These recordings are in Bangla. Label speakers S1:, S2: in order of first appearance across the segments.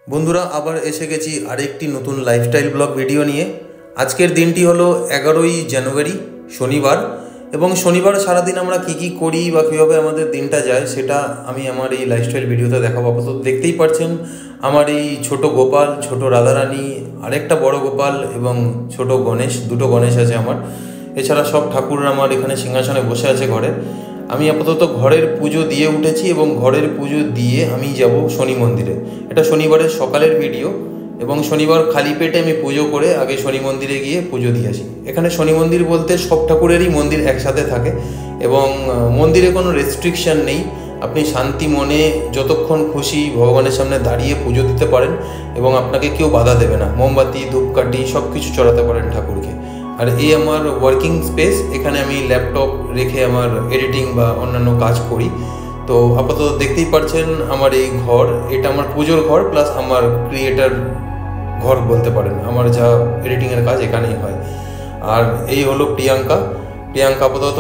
S1: বন্ধুরা আবার এসে গেছি আরেকটি নতুন লাইফস্টাইল ব্লগ ভিডিও নিয়ে। আজকের দিনটি হলো 11ই জানুয়ারি শনিবার, এবং শনিবার সারাদিন আমরা কি করি বা কীভাবে আমাদের দিনটা যায় সেটা আমি আমার এই লাইফস্টাইল ভিডিওতে দেখাবো। আপাতত দেখতেই পাচ্ছেন আমার এই ছোট গোপাল, ছোট রাধারানী, আরেকটা বড় গোপাল এবং ছোট গণেশ, দুটো গণেশ আছে আমার। এছাড়া সব ঠাকুররা আমার এখানে সিংহাসনে বসে আছে ঘরে। আমি আপাতত ঘরের পুজো দিয়ে উঠেছি এবং ঘরের পুজো দিয়ে আমি যাব শনি মন্দিরে। এটা শনিবারের সকালের ভিডিও, এবং শনিবার খালি পেটে আমি পুজো করে আগে শনি মন্দিরে গিয়ে পুজো দিয়ে আসি। এখানে শনি মন্দির বলতে সব ঠাকুরেরই মন্দির একসাথে থাকে, এবং মন্দিরে কোনো রেস্ট্রিকশান নেই। আপনি শান্তি মনে যতক্ষণ খুশি ভগবানের সামনে দাঁড়িয়ে পুজো দিতে পারেন, এবং আপনাকে কেউ বাধা দেবে না। মোমবাতি, ধূপকাঠি সব কিছু চড়াতে পারেন ঠাকুরকে। আর এই আমার ওয়ার্কিং স্পেস, এখানে আমি ল্যাপটপ রেখে আমার এডিটিং বা অন্যান্য কাজ করি। তো আপাতত দেখতেই পাচ্ছেন আমার এই ঘর, এটা আমার পুজোর ঘর প্লাস আমার ক্রিয়েটার ঘর বলতে পারেন। আমার যা এডিটিংয়ের কাজ এখানেই হয়। আর এই হলো প্রিয়াঙ্কা আপাতত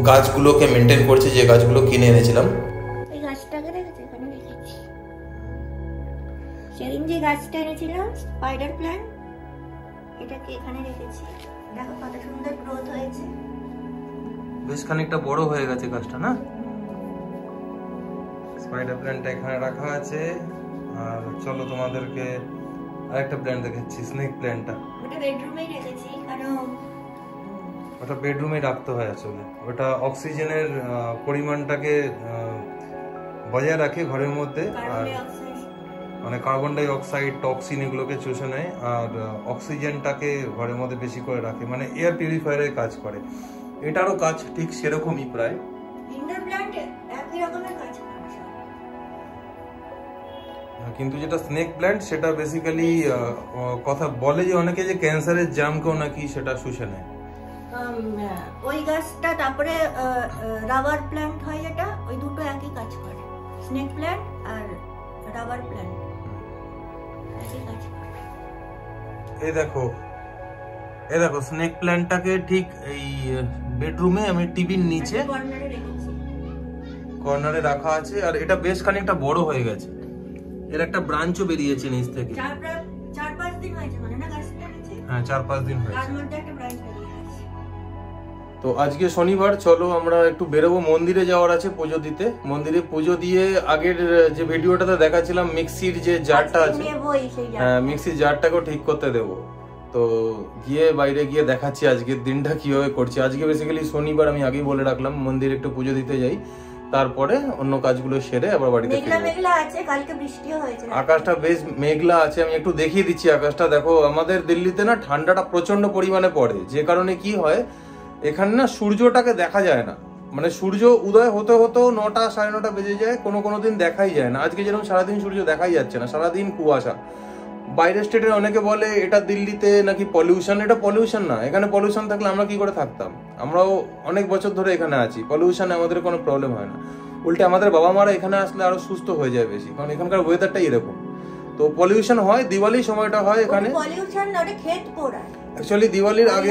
S1: গাছগুলোকে মেনটেন করছে, যে গাছগুলো কিনে এনেছিলাম।
S2: এই গাছটাকে রেখেছি, এখানে রেখেছি। সেদিন যে গাছটা এনেছিলাম স্পাইডার প্ল্যান্ট, এটাকে এখানে রেখেছি। দেখো কত সুন্দর গ্রোথ হয়েছে,
S1: বেশ খানিকটা বড় হয়ে গেছে গাছটা না। স্পাইডার প্ল্যান্টটা এখানে রাখা আছে। আর চলো তোমাদেরকে আরেকটা প্ল্যান্ট দেখাচ্ছি, স্নেক প্ল্যান্টটা।
S2: ওটা বেডরুমেই রেখেছি, কারণ
S1: ওটা বেডরুমে রাখতে হয় আসলে। ওটা অক্সিজেনের পরিমাণটাকে বজায় রাখে ঘরের মধ্যে, আর মানে কার্বন ডাই অক্সাইড, টক্সিন এগুলোকে চুষে নেয়, আর অক্সিজেনটাকে ঘরের মধ্যে বেশি করে রাখে, মানে এয়ার পিউরিফায়ারের কাজ করে। এটারও কাজ ঠিক সেরকমই প্রায়।
S2: ইনডোর প্ল্যান্ট একই রকমের কাজ করে,
S1: কিন্তু যেটা স্নেক প্ল্যান্ট সেটা বেসিক্যালি কথা বলে যে অনেকে যে ক্যান্সারের জার্মকেও নাকি সেটা শুষে নেয়।
S2: ওই গাছটা, তারপরে রাবার প্ল্যান্ট হয়, এটা ওই দুটো একই কাজ করে। স্নেক প্ল্যান্ট আর রাবার প্ল্যান্ট একই কাজ করে।
S1: এই দেখো স্নেক প্ল্যান্টটাকে ঠিক এই বেডরুমে আমি টিভির নিচে কর্নারে রাখা আছে। আর এটা বেশ খানিকটা বড় হয়ে গেছে, এর একটা ব্রাঞ্চও বেরিয়েছে নিচ থেকে।
S2: 4-5 দিন হয়েছে মানে না গাছটা?
S1: হ্যাঁ, 4-5 দিন হয়েছে।
S2: তার মধ্যে একটা ব্রাঞ্চ বেরিয়ে গেছে।
S1: তো আজকে শনিবার, চলো আমরা একটু বেরোবো, মন্দিরে যাওয়ার আছে পুজো দিতে। মন্দিরে পুজো দিয়ে আগের যে ভিডিওটাতে দেখাচ্ছিলাম মিক্সির যে জারটা আছে, হ্যাঁ মিক্সির জারটাকেও ঠিক করতে দেবো। তো বাইরে গিয়ে দেখাচ্ছি আজকের দিনটা কিভাবে করছি। আজকে বেসিক্যালি শনিবার, আমি আগেই বলে রাখলাম, মন্দিরে একটু পুজো দিতে যাই, তারপরে অন্য কাজগুলো সেরে আবার বাড়িতে
S2: মেঘলা আছে। কালকে বৃষ্টিও হয়েছে,
S1: আকাশটা বেশ মেঘলা আছে। আমি একটু দেখিয়ে দিচ্ছি আকাশটা। দেখো আমাদের দিল্লিতে না ঠান্ডাটা প্রচন্ড পরিমাণে পড়ে, যে কারণে কি হয় এখানে না সূর্যটাকে দেখা যায় না। মানে সূর্য উদয় হতে হতেও 9টা 9:30 বেজে যায়, কোনো দিন দেখাই যায় না। আজকে যেরকম সারাদিন সূর্য দেখাই যাচ্ছে না, সারাদিন কুয়াশা। বাইরের স্টেটের অনেকে বলে এটা দিল্লিতে নাকি পলিউশন। এটা পলিউশন না। এখানে পলিউশন থাকলে আমরা কি করে থাকতাম? আমরাও অনেক বছর ধরে এখানে আছি, পলিউশনে আমাদের কোনো প্রবলেম হয় না। উল্টে আমাদের বাবা মারা এখানে আসলে আরো সুস্থ হয়ে যায় বেশি, কারণ এখানকার ওয়েদারটাই এরকম। তো পলিউশন হয় দিওয়ালির সময়টা হয় এখানে। অ্যাকচুয়ালি দিওয়ালির আগে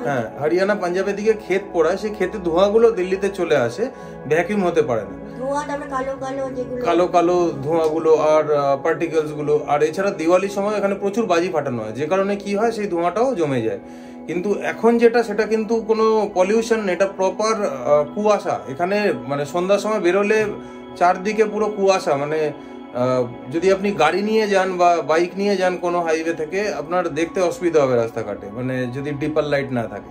S1: হ্যাঁ, হরিয়ানা পাঞ্জাবের দিকে ক্ষেত পোড়ায়, সেই ক্ষেতের ধোঁয়াগুলো দিল্লিতে চলে আসে, ভ্যাকিউম হতে পারে না, কালো কালো ধোঁয়াগুলো আর পার্টিকেলস গুলো। আর এছাড়া দিওয়ালির সময় এখানে প্রচুর বাজি ফাটানো হয়, যে কারণে কি হয় সেই ধোঁয়াটাও জমে যায়। কিন্তু এখন যেটা, সেটা কিন্তু কোনো পলিউশন, এটা প্রপার কুয়াশা। এখানে মানে সন্ধ্যার সময় বেরোলে চারদিকে পুরো কুয়াশা। মানে যদি আপনি গাড়ি নিয়ে যান বা বাইক নিয়ে যান কোনো হাইওয়ে থেকে, আপনার দেখতে অসুবিধা হবে রাস্তাঘাটে, মানে যদি ডিপার লাইট না থাকে।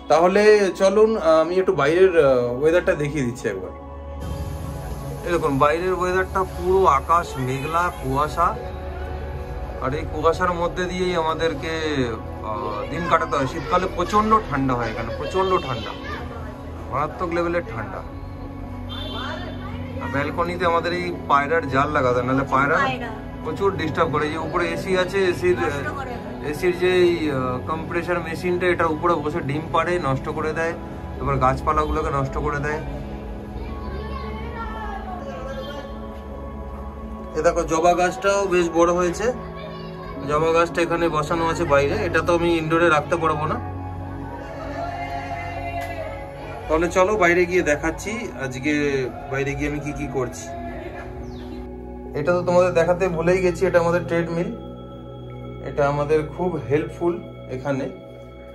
S1: তাহলে চলুন আমি একটু বাইরের ওয়েদারটা দেখিয়ে দিচ্ছি একবার। এরকম বাইরের ওয়েদারটা পুরো আকাশ মেঘলা, কুয়াশা, আর এই কুয়াশার মধ্যে দিয়েই আমাদেরকে দিন কাটাতে হয়। শীতকালে প্রচন্ড ঠান্ডা হয় এখানে, প্রচন্ড ঠান্ডা, মারাত্মক লেভেলের ঠান্ডা। ব্যালকনিতে আমাদের এই পায়রার জাল লাগাতে, নাহলে পায়রা প্রচুর ডিস্টার্ব করে। যে উপরে এসি আছে, এসির যে কম্প্রেসার মেশিনটা, এটার উপরে বসে ডিম পাড়ে, নষ্ট করে দেয়, এবার গাছপালাগুলোকে নষ্ট করে দেয়। এ দেখো জবা গাছটাও বেশ বড় হয়েছে। জবা গাছটা এখানে বসানো আছে বাইরে, এটা তো আমি ইনডোরে রাখতে পারবো না। তাহলে চলো বাইরে গিয়ে দেখাচ্ছি আজকে বাইরে গিয়ে আমি কি করছি। এটা তো তোমাদের দেখাতে ভুলেই গেছি, এটা আমাদের ট্রেডমিল। এটা আমাদের খুব হেল্পফুল এখানে।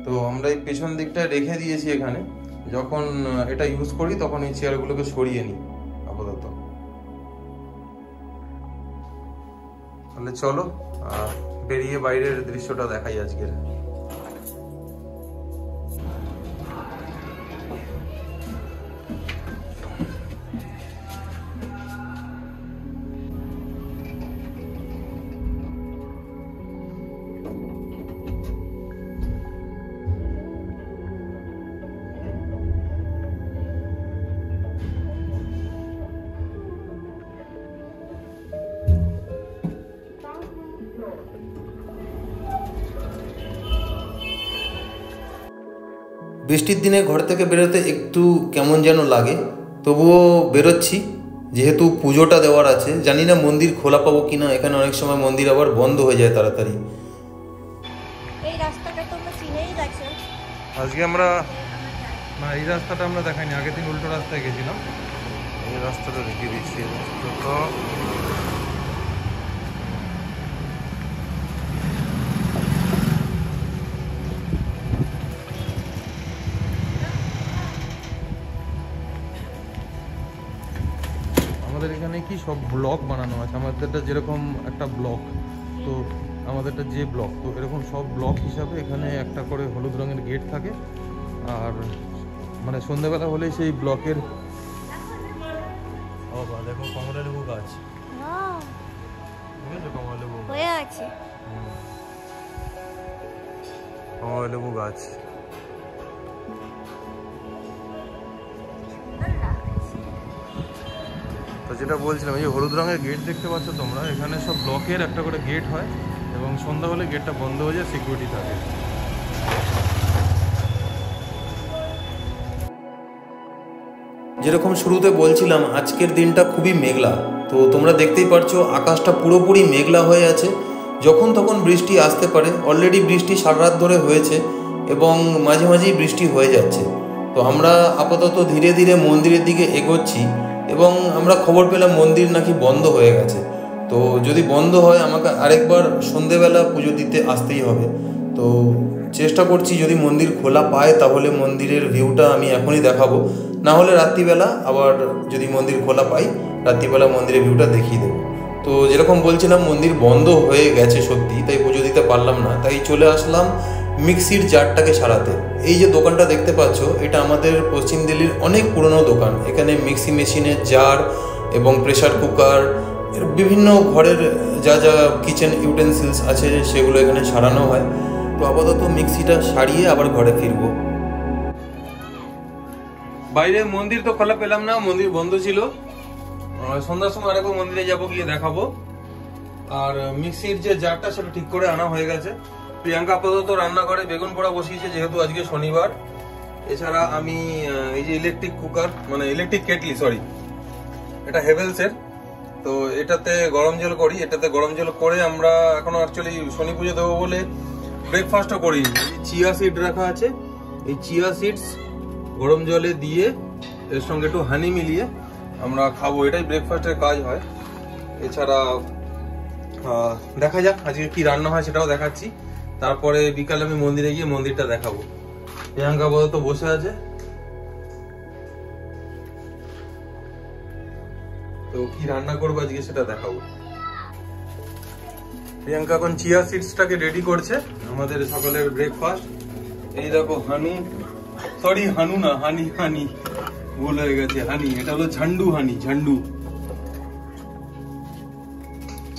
S1: তো আমরা এই পেছন দিকটা রেখে দিয়েছি এখানে, যখন এটা ইউজ করি তখন এই চেয়ারগুলোকে সরিয়ে নিই আপাতত। তাহলে চলো বেরিয়ে বাইরের দৃশ্যটা দেখাই আজকের। বৃষ্টির দিনে ঘর থেকে বেরোতে একটু কেমন যেন লাগে, তবুও বেরোচ্ছি যেহেতু পুজোটা দেওয়ার আছে। জানি না মন্দির খোলা পাবো কিনা, এখানে অনেক সময় মন্দির আবার বন্ধ হয়ে যায় তাড়াতাড়ি।
S2: এই রাস্তাটা তোমরা চিনেই গেছো।
S1: আজকে আমরা না, এই রাস্তাটা আমরা দেখাইনি, আগের দিন উল্টো রাস্তায় গেছিলাম। এই রাস্তাটা দেখিয়ে দিচ্ছি। আমাদের এখানে কি সব ব্লক বানানো আছে, আমাদেরটা যেরকম একটা ব্লক, তো আমাদেরটা যে ব্লক, তো এরকম সব ব্লক হিসাবে এখানে একটা করে হলুদ রঙের গেট থাকে। আর মানে সন্ধ্যাবেলা হলে সেই ব্লকের দেখো কমলা লেবু গাছ, ঠিক আছে, কমলা লেবু
S2: হয়ে আছে,
S1: কমলা লেবু গাছ। তো যেটা বলছিলাম, এই যে হলুদ রঙের গেট দেখতে পাচ্ছ তোমরা, এখানে সব ব্লকের একটা করে গেট হয় এবং সন্ধ্যা হলে গেটটা বন্ধ হয়ে যায়, সিকিউরিটি থাকে। যেরকম শুরুতে বলছিলাম, আজকের দিনটা খুবই মেঘলা। তো তোমরা দেখতেই পারছো আকাশটা পুরোপুরি মেঘলা হয়ে আছে, যখন তখন বৃষ্টি আসতে পারে। অলরেডি বৃষ্টি সারা রাত ধরে হয়েছে এবং মাঝে মাঝেই বৃষ্টি হয়ে যাচ্ছে। তো আমরা আপাতত ধীরে ধীরে মন্দিরের দিকে এগোচ্ছি এবং আমরা খবর পেলাম মন্দির নাকি বন্ধ হয়ে গেছে। তো যদি বন্ধ হয় আমাকে আরেকবার সন্ধেবেলা পুজো দিতে আসতেই হবে। তো চেষ্টা করছি যদি মন্দির খোলা পায় তাহলে মন্দিরের ভিউটা আমি এখনই দেখাবো, না হলে রাত্রিবেলা আবার যদি মন্দির খোলা পাই রাত্রিবেলা মন্দিরের ভিউটা দেখিয়ে দেবো। তো যেরকম বলছিলাম মন্দির বন্ধ হয়ে গেছে সত্যি, তাই পুজো দিতে পারলাম না, তাই চলে আসলাম মিক্সির জারটাকে সারাতে। এই যে দোকানটা দেখতে পাচ্ছ, এটা আমাদের পশ্চিম দিল্লির অনেক পুরনো দোকান। এখানে মিক্সি মেশিনের জার এবং প্রেসার কুকার, বিভিন্ন ঘরের যা যা কিচেন ইউটেন্সিলস আছে সেগুলো এখানে সারানো হয়। তো আপাতত মিক্সিটা সারিয়ে আবার ঘরে ফিরবো। বাইরে মন্দির তো খোলা পেলাম না, মন্দির বন্ধ ছিল। সন্ধ্যার সময় আরেকবার মন্দিরে যাবো, গিয়ে দেখাবো। আর মিক্সির যে জারটা সেটা ঠিক করে আনা হয়ে গেছে। প্রিয়াঙ্কা আপাতত রান্না করে বেগুন পোড়া বসিয়েছে যেহেতু আজকে শনিবার। এছাড়া আমি এই যে ইলেকট্রিক কুকার, মানে ইলেকট্রিক কেটলি, সরি, এটা হেভেলসের। তো এটাতে গরম জল করি, এটাতে গরম জল করে আমরা এখনো অ্যাকচুয়ালি শনি পুজো দেবো বলে ব্রেকফাস্টও করি। চিয়া সিড রাখা আছে, এই চিয়া সিডস গরম জলে দিয়ে এর সঙ্গে একটু হানি মিলিয়ে আমরা খাবো, এটাই ব্রেকফাস্টের কাজ হয়। এছাড়া দেখা যাক আজকে কি রান্না হয় সেটাও দেখাচ্ছি। তারপরে বিকালে আমি মন্দিরে গিয়ে মন্দিরটা দেখাবো। প্রিয়াঙ্কা আপাতত বসে আছে, তো কি রান্না করবো আজকে সেটা দেখাবো। প্রিয়াঙ্কা এখন চিয়া সিডসটাকে রেডি করছে আমাদের সকালের ব্রেকফাস্ট। এই দেখো হানু, সরি হানু না, হানি, হানি ভুল হয়ে গেছে, হানি, এটা হলো ঝান্ডু হানি, ঝান্ডু।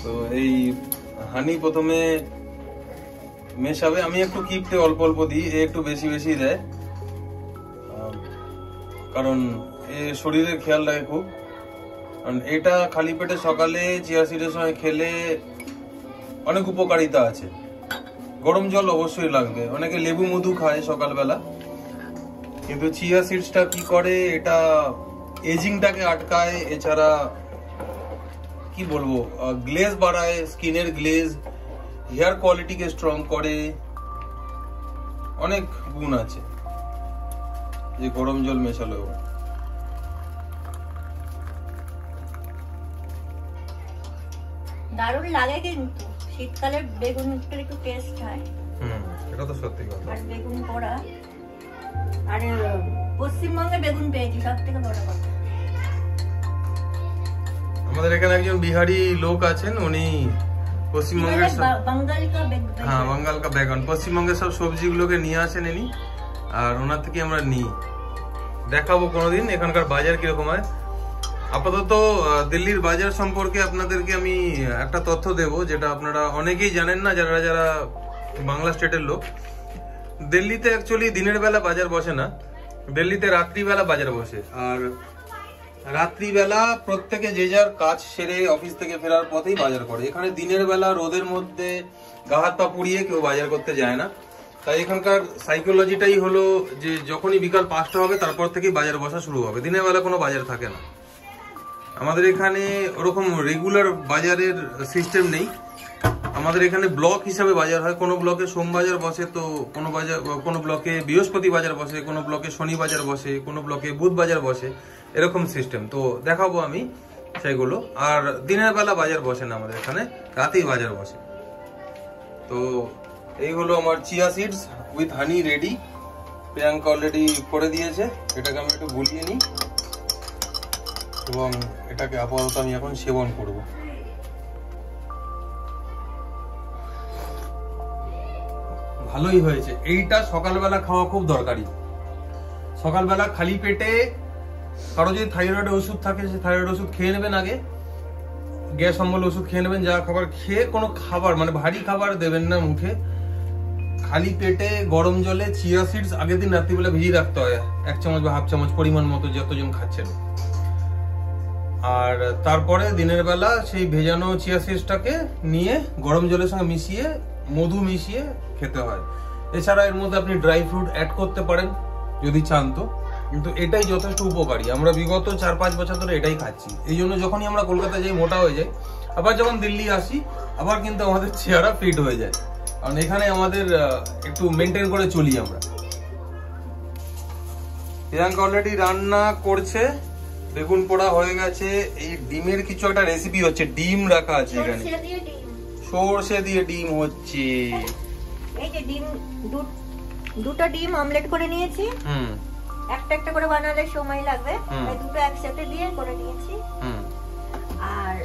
S1: তো এই হানি প্রথমে মেশাবে, আমি একটু কিপটে অল্প অল্প দিই, এ একটু বেশি বেশি দেয়, কারণ এ শরীরের খেয়াল রাখে খুব। কারণ এটা খালি পেটে সকালে চিয়া সিডের সময় খেলে অনেক উপকারিতা আছে। গরম জল অবশ্যই লাগবে, অনেকে লেবু মধু খায় সকালবেলা, কিন্তু চিয়া সিডসটা কি করে, এটা এজিংটাকে আটকায়। এছাড়া কি বলবো, গ্লেজ বাড়ায়, স্কিনের গ্লেজ, হেয়ার কোয়ালিটিকে স্ট্রং করে, অনেক গুণ আছে যে গরম জল মেশালেও।
S2: দারুণ লাগে, কিন্তু শীতকালে বেগুনের একটু টেস্ট হয়।
S1: এটা তো সত্যি কথা।
S2: আর বেগুন পোড়া, আর পশ্চিমবঙ্গে বেগুন পেয়েছি, সব থেকে বড় কথা।
S1: আমাদের এখানে একজন বিহারি লোক আছেন, উনি পশ্চিমবঙ্গের বাঙ্গাল কা বেগুন, পশ্চিমবঙ্গের সব সবজিগুলোকে নিয়ে আসেন ইনি, আর ওনার থেকে আমরা নিই। দেখাবো কোনোদিন এখানকার বাজার কিরকম হয়। আপাতত দিল্লির বাজার সম্পর্কে আপনাদেরকে আমি একটা তথ্য দেব, যেটা আপনারা অনেকেই জানেন না, যারা যারা বাংলা স্টেটের লোক। দিল্লিতে অ্যাকচুয়ালি দিনের বেলা বাজার বসে না, দিল্লিতে রাত্রিবেলা বাজার বসে। আর রাত্রিবেলা প্রত্যেকে যে যার কাজ সেরে অফিস থেকে ফেরার পথেই বাজার করে। এখানে দিনের বেলা রোদের মধ্যে গা হাত পা পুড়িয়ে কেউ বাজার করতে যায় না। তাই এখানকার সাইকোলজিটাই হলো যে যখনই বিকাল 5টা হবে তারপর থেকেই বাজার বসা শুরু হবে, দিনের বেলা কোনো বাজার থাকে না। আমাদের এখানে ওরকম রেগুলার বাজারের সিস্টেম নেই। আমাদের এখানে ব্লক হিসাবে বাজার হয়, কোনো ব্লকে সোমবাজার বসে, তো কোনো ব্লকে বৃহস্পতি বাজার বসে, কোনো ব্লকে শনি বাজার বসে, কোনো ব্লকে বুধ বাজার বসে, এরকম সিস্টেম। তো দেখাবো আমি সেগুলো। আর দিনের বেলা বাজার বসে না আমাদের এখানে, রাতেই বাজার বসে। তো এই হলো আমার chia seeds with honey ready, Priyanka already করে দিয়েছে। এটাকে আমি একটু গুলিয়ে নিই এবং এটাকে আপাতত আমি এখন সেবন করব। ভালোই হয়েছে। এইটা সকালবেলা খাওয়া খুব দরকারি। সকালবেলা খালি পেটে কারো যদি থাইরয়েডের ওষুধ থাকে, সে থাইরয়েড ওষুধ খেয়ে নেবেন আগে, গ্যাস অম্বল ওষুধ খেয়ে নেবেন। যা খাবার খেয়ে কোনো খাবার মানে ভারী খাবার দেবেন না মুখে। খালি পেটে গরম জলে চিয়া সিডস আগের দিন রাত্রিবেলা ভিজিয়ে রাখতে হয়, 1 চামচ বা হাফ চামচ পরিমাণ মতো, যতজন খাচ্ছেন। আর তারপরে দিনের বেলা সেই ভেজানো চিয়া সিডসটাকে নিয়ে গরম জলের সঙ্গে মিশিয়ে মধু মিশিয়ে খেতে হয়। এছাড়া এর মধ্যে আপনি ড্রাই ফ্রুট অ্যাড করতে পারেন যদি চান তো, কিন্তু এটাই যথেষ্ট উপকারী। আমরা বিগত 4-5 বছর ধরে এটাই খাচ্ছি। এই জন্য যখনই আমরা কলকাতা যাই মোটা হয়ে যাই, আবার যখন দিল্লি আসি আবার কিন্তু আমাদের চেহারা ফিট হয়ে যায়, কারণ এখানে আমাদের একটু মেনটেন করে চলি আমরা। প্রিয়াঙ্কা অলরেডি রান্না করছে, বেগুন পোড়া হয়ে গেছে। এই ডিমের কিছু একটা রেসিপি হচ্ছে, ডিম রাখা আছে এখানে, সরষে দিয়ে ডিম হচ্ছে।
S2: এই যে ডিম, দুটো ডিম অমলেট করে নিয়েছি। একটা একটা করে বানালে সময় লাগবে, তাই দুটো একসাথে দিয়ে করে নিয়েছি। আর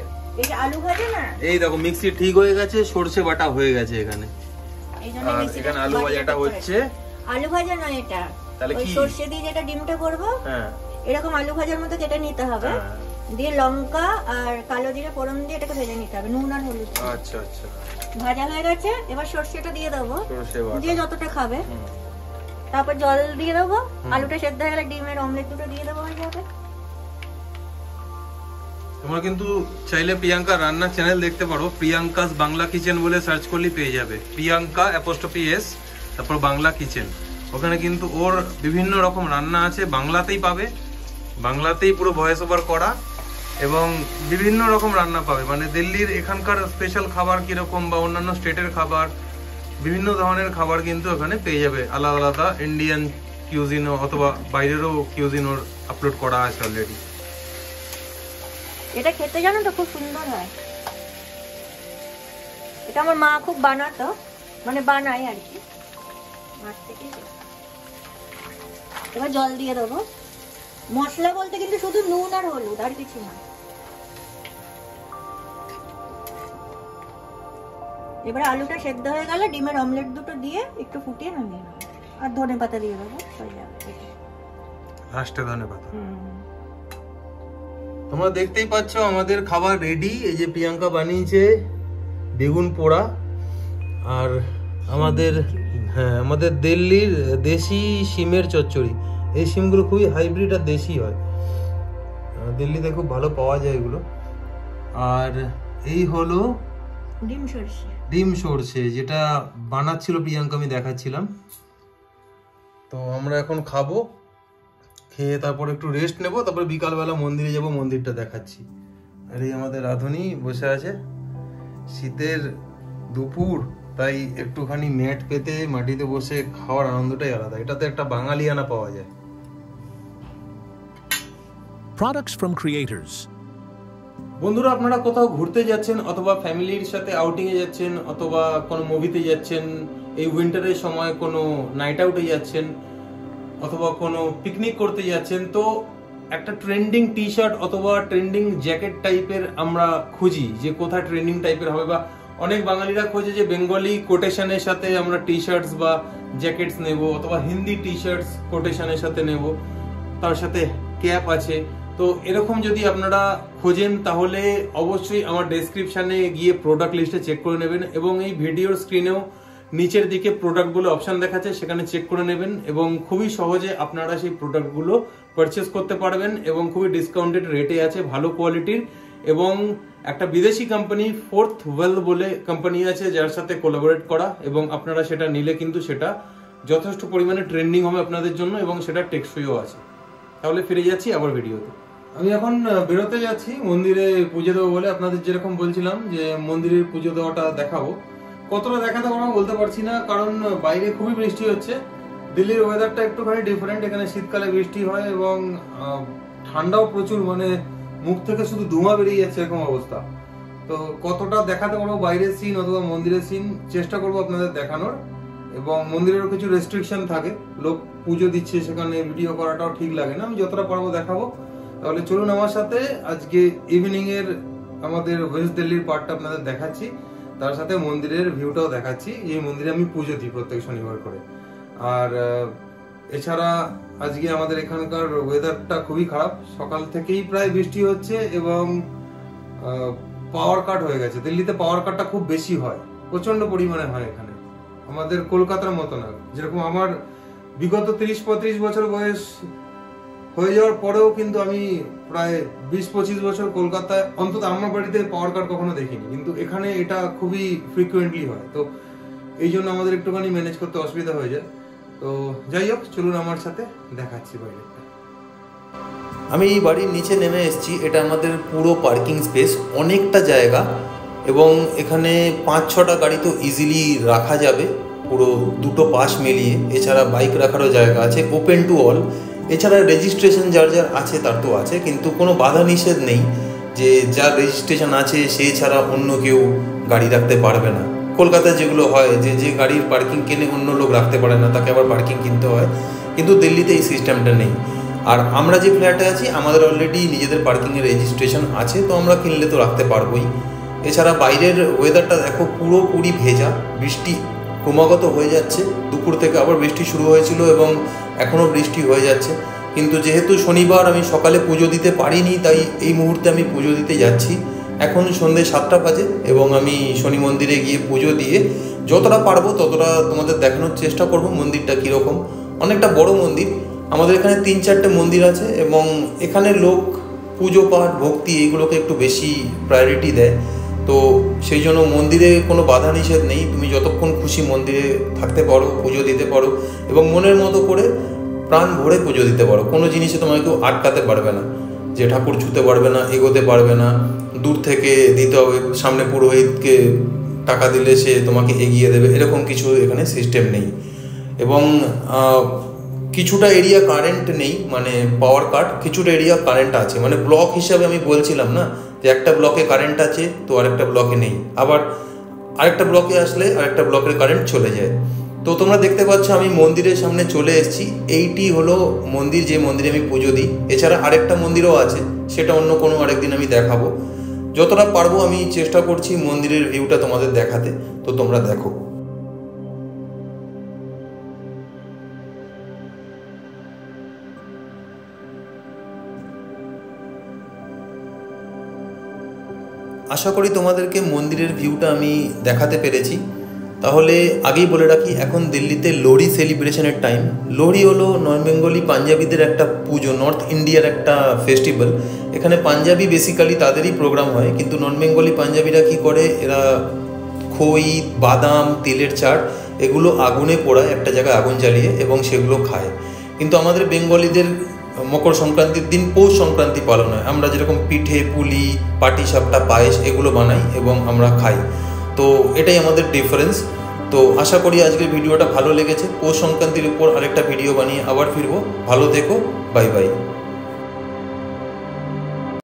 S2: এই যে আলু ভাজা না,
S1: এই দেখো মিক্সি ঠিক হয়ে গেছে, সরষে বাটা হয়ে গেছে এখানে। আর এখানে আলু ভাজাটা হচ্ছে।
S2: আলু ভাজা নয় এটা,
S1: তাহলে কি
S2: সরষে দিয়ে যেটা ডিমটা করব, এরকম আলু ভাজার মতো কেটে নিতে হবে, দিয়ে লঙ্কা আর কালো জিরে ফোড়ন দিয়ে এটাকে ভেজে নিতে হবে, নুন আর হলুদ।
S1: আচ্ছা আচ্ছা,
S2: ভাজা হয়ে গেছে। এবার সরষেটা দিয়ে দেবো, দিয়ে যতটা খাবে। তারপর জল দিয়ে দেবো, আলুটা সেদ্ধ হয়ে গেলে ডিমের অমলেট দুটো দিয়ে দেবো, হয়ে যাবে।
S1: তোমরা কিন্তু চাইলে প্রিয়াঙ্কা রান্নার চ্যানেল দেখতে পারো, প্রিয়াঙ্কাস বাংলা কিচেন বলে সার্চ করলেই পেয়ে যাবে। প্রিয়াঙ্কা _S তারপর বাংলা কিচেন। ওখানে কিন্তু ওর বিভিন্ন রকম রান্না আছে, বাংলাতেই পাবে, বাংলাতেই পুরো ভয়েস ওভার করা, এবং বিভিন্ন রকম রান্না পাবে। মানে দিল্লির এখানকার স্পেশাল খাবার কিরকম বা অন্যান্য স্টেটের খাবার, বিভিন্ন ধরনের খাবার কিন্তু ওখানে পেয়ে যাবে, আলাদা আলাদা ইন্ডিয়ান কিউজিনও অথবা বাইরেরও কিউজিনও আপলোড করা আছে অলরেডি।
S2: এটা খেতে জানো তো খুব সুন্দর হয়। এটা আমার মা খুব বানাতো, মানে বানায় আর কি। এবার জল দিয়ে দেবো। মশলা বলতে কিন্তু শুধু নুন আর হলুদ, আর কিছু না। এবার আলুটা সেদ্ধ হয়ে গেলে ডিমের অমলেট দুটো দিয়ে একটু ফুটিয়ে নামিয়ে নেবো, আর ধনেপাতা দিয়ে দেবো, হয়ে যাবে।
S1: লাস্টে ধনেপাতা। তোমরা দেখতেই পাচ্ছ আমাদের খাবার রেডি। এই যে প্রিয়াঙ্কা বানিয়েছে বেগুন পোড়া, আর আমাদের দিল্লির দেশি শিমের চচ্চড়ি। এই শিমগুলো খুবই হাইব্রিড আর দেশি হয়, দিল্লিতে খুব ভালো পাওয়া যায় এগুলো। আর এই হলো ডিম সরষে, যেটা বানাচ্ছিল প্রিয়াঙ্কা, আমি দেখাচ্ছিলাম। তো আমরা এখন খাবো, খেয়ে তারপর একটু রেস্ট নেব, তারপর বিকালবেলা মন্দিরে যাব, মন্দিরটা দেখাচ্ছি। আর এই আমাদের রাধুনী বসে আছে। শীতের দুপুর, তাই একটুখানি ম্যাট পেতে মাটিতে বসে খাওয়ার আনন্দটাই আলাদা। এটাতে একটা বাঙালিয়ানা পাওয়া যায়।
S3: Products from creators.
S1: বন্ধুরা, আপনারা কোথাও ঘুরতে যাচ্ছেন অথবা ফ্যামিলির সাথে আউটিংয়ে যাচ্ছেন অথবা কোনো মুভিতে যাচ্ছেন, এই উইন্টারের সময় কোনো নাইট আউটে যাচ্ছেন অথবা কোনো পিকনিক করতে যাচ্ছেন, তো একটা ট্রেন্ডিং টি শার্ট অথবা ট্রেন্ডিং জ্যাকেট টাইপের আমরা খুঁজি যে কোথায় ট্রেন্ডিং টাইপের হবে, বা অনেক বাঙালিরা খোঁজে যে বেঙ্গলি কোটেশনের সাথে আমরা টি শার্টস বা জ্যাকেটস নেব অথবা হিন্দি টি শার্টস কোটেশনের সাথে নেব, তার সাথে ক্যাপ আছে। তো এরকম যদি আপনারা খোঁজেন তাহলে অবশ্যই আমার ডেসক্রিপশানে গিয়ে প্রোডাক্ট লিস্টে চেক করে নেবেন, এবং এই ভিডিওর স্ক্রিনেও নিচের দিকে প্রোডাক্টগুলো অপশান দেখাচ্ছে, সেখানে চেক করে নেবেন এবং খুবই সহজে আপনারা সেই প্রোডাক্টগুলো পারচেস করতে পারবেন এবং খুবই ডিসকাউন্টেড রেটে আছে, ভালো কোয়ালিটির। এবং একটা বিদেশি কোম্পানি ফোর্থ ওয়েল বলে কোম্পানি আছে যার সাথে কোলাবোরেট করা, এবং আপনারা সেটা নিলে কিন্তু সেটা যথেষ্ট পরিমাণে ট্রেন্ডিং হবে আপনাদের জন্য এবং সেটা টেকসইও আছে। তাহলে ফিরে যাচ্ছি আবার ভিডিওতে। আমি এখন বেরোতে যাচ্ছি মন্দিরে পুজো দেবো বলে, আপনাদের যেরকম বলছিলাম যে মন্দিরের পুজো দেওয়াটা দেখাবো। কতটা দেখাতে পারবো বলতে পারছি না, কারণ বাইরে খুবই বৃষ্টি হচ্ছে। দিল্লির ওয়েদারটা একটুখানি ডিফারেন্ট, এখানে শীতকালে বৃষ্টি হয় এবং ঠান্ডাও প্রচুর, মানে মুখ থেকে শুধু ধোঁয়া বেরিয়ে যাচ্ছে এরকম অবস্থা। তো কতটা দেখাতে পারবো বাইরের সিন অথবা মন্দিরের সিন চেষ্টা করবো আপনাদের দেখানোর। এবং মন্দিরেরও কিছু রেস্ট্রিকশন থাকে, লোক পুজো দিচ্ছে সেখানে ভিডিও করাটাও ঠিক লাগে না, আমি যতটা পারবো দেখাবো। তাহলে চলুন আমার সাথে, আজকে ইভিনিং এর আমাদের ওয়েস্ট দিল্লির পার্টটা আপনাদের দেখাচ্ছি, তার সাথে মন্দিরের ভিউটাও দেখাচ্ছি। এই মন্দিরে আমি পুজো দিই প্রত্যেক শনিবার করে। আর এছাড়া আজকে আমাদের এখানকার ওয়েদারটা খুবই খারাপ, সকাল থেকেই প্রায় বৃষ্টি হচ্ছে এবং পাওয়ার কাট হয়ে গেছে। দিল্লিতে পাওয়ার কাটটা খুব বেশি হয়, প্রচন্ড পরিমাণে হয় এখানে, আমাদের কলকাতার মতো না। যেরকম আমার বিগত 30-35 বছর বয়স হয়ে যাওয়ার পরেও কিন্তু আমি প্রায় 20-25 বছর কলকাতায়, অন্তত আমার বাড়িতে পাওয়ার কাট কখনো দেখিনি, কিন্তু এখানে এটা খুবই ফ্রিকুয়েন্টলি হয়। তো এই জন্য আমাদের একটুখানি ম্যানেজ করতে অসুবিধা হয়ে যায়। তো যাই হোক, চলুন আমার সাথে দেখাচ্ছি বাইরেটা। আমি এই বাড়ির নিচে নেমে এসেছি, এটা আমাদের পুরো পার্কিং স্পেস, অনেকটা জায়গা, এবং এখানে 5-6টা গাড়ি তো ইজিলি রাখা যাবে পুরো দুটো পাশ মিলিয়ে। এছাড়া বাইক রাখারও জায়গা আছে, ওপেন টু অল। এছাড়া রেজিস্ট্রেশন যার যার আছে তার তো আছে, কিন্তু কোনো বাধা নিষেধ নেই যে যার রেজিস্ট্রেশন আছে সে ছাড়া অন্য কেউ গাড়ি রাখতে পারবে না। কলকাতায় যেগুলো হয় যে যে গাড়ির পার্কিং কেনে অন্য লোক রাখতে পারে না, তাকে আবার পার্কিং কিনতে হয়, কিন্তু দিল্লিতে এই সিস্টেমটা নেই। আর আমরা যে ফ্ল্যাটে আছি আমাদের অলরেডি নিজেদের পার্কিংয়ের রেজিস্ট্রেশন আছে, তো আমরা কিনলে তো রাখতে পারবোই। এছাড়া বাইরের ওয়েদারটা দেখো, পুরোপুরি ভেজা, বৃষ্টি ক্রমাগত হয়ে যাচ্ছে। দুপুর থেকে আবার বৃষ্টি শুরু হয়েছিল এবং এখনও বৃষ্টি হয়ে যাচ্ছে, কিন্তু যেহেতু শনিবার আমি সকালে পুজো দিতে পারিনি, তাই এই মুহূর্তে আমি পুজো দিতে যাচ্ছি। এখন সন্ধ্যে 7টা বাজে এবং আমি শনি মন্দিরে গিয়ে পুজো দিয়ে যতটা পারবো ততটা তোমাদের দেখানোর চেষ্টা করব মন্দিরটা কীরকম। অনেকটা বড় মন্দির, আমাদের এখানে 3-4টে মন্দির আছে এবং এখানে লোক পুজো পাঠ ভক্তি এইগুলোকে একটু বেশি প্রায়োরিটি দেয়। তো সেই জন্য মন্দিরে কোনো বাধা নিষেধ নেই, তুমি যতক্ষণ খুশি মন্দিরে থাকতে পারো, পুজো দিতে পারো এবং মনের মতো করে প্রাণ ভরে পুজো দিতে পারো। কোনো জিনিসে তোমাকে কেউ আটকাতে পারবে না, যে ঠাকুর ছুতে পারবে না, এগোতে পারবে না, দূর থেকে দিতে হবে, সামনে পুরোহিতকে টাকা দিলে সে তোমাকে এগিয়ে দেবে, এরকম কিছু এখানে সিস্টেম নেই। এবং কিছুটা এরিয়া কারেন্ট নেই, মানে পাওয়ার কাট, কিছুটা এরিয়া কারেন্ট আছে, মানে ব্লক হিসাবে আমি বলছিলাম না যে একটা ব্লকে কারেন্ট আছে তো আরেকটা ব্লকে নেই, আবার আরেকটা ব্লকে আসলে আরেকটা ব্লকের কারেন্ট চলে যায়। তো তোমরা দেখতে পাচ্ছ আমি মন্দিরের সামনে চলে এসেছি, এইটি হলো মন্দির যে মন্দিরে আমি পুজো দিই। এছাড়া আরেকটা মন্দিরও আছে, সেটা অন্য কোনো আরেকদিন আমি দেখাবো। যতটা পারবো আমি চেষ্টা করছি মন্দিরের ভিউটা তোমাদের দেখাতে, তো তোমরা দেখো। আশা করি তোমাদেরকে মন্দিরের ভিউটা আমি দেখাতে পেরেছি। তাহলে আগেই বলে রাখি, এখন দিল্লিতে লোহরি সেলিব্রেশনের টাইম। লোহরি হলো নন বেঙ্গলি পাঞ্জাবিদের একটা পুজো, নর্থ ইন্ডিয়ার একটা ফেস্টিভ্যাল। এখানে পাঞ্জাবি বেসিক্যালি তাদেরই প্রোগ্রাম হয়, কিন্তু নন বেঙ্গলি পাঞ্জাবিরা কী করে, এরা খই, বাদাম, তিলের চাট এগুলো আগুনে পোড়ায়, একটা জায়গায় আগুন জ্বালিয়ে, এবং সেগুলো খায়। কিন্তু আমাদের বেঙ্গলিদের মকর সংক্রান্তির দিন পৌষ সংক্রান্তি পালন হয়, আমরা যেরকম পিঠে, পুলি, পাটিসাপটা, পায়েস এগুলো বানাই এবং আমরা খাই। তো এটাই আমাদের ডিফারেন্স। তো আশা করি আজকের ভিডিওটা ভালো লেগেছে। পৌষ সংক্রান্তির উপর আরেকটা ভিডিও বানিয়ে আবার ফিরবো। ভালো থেকো, বাই বাই।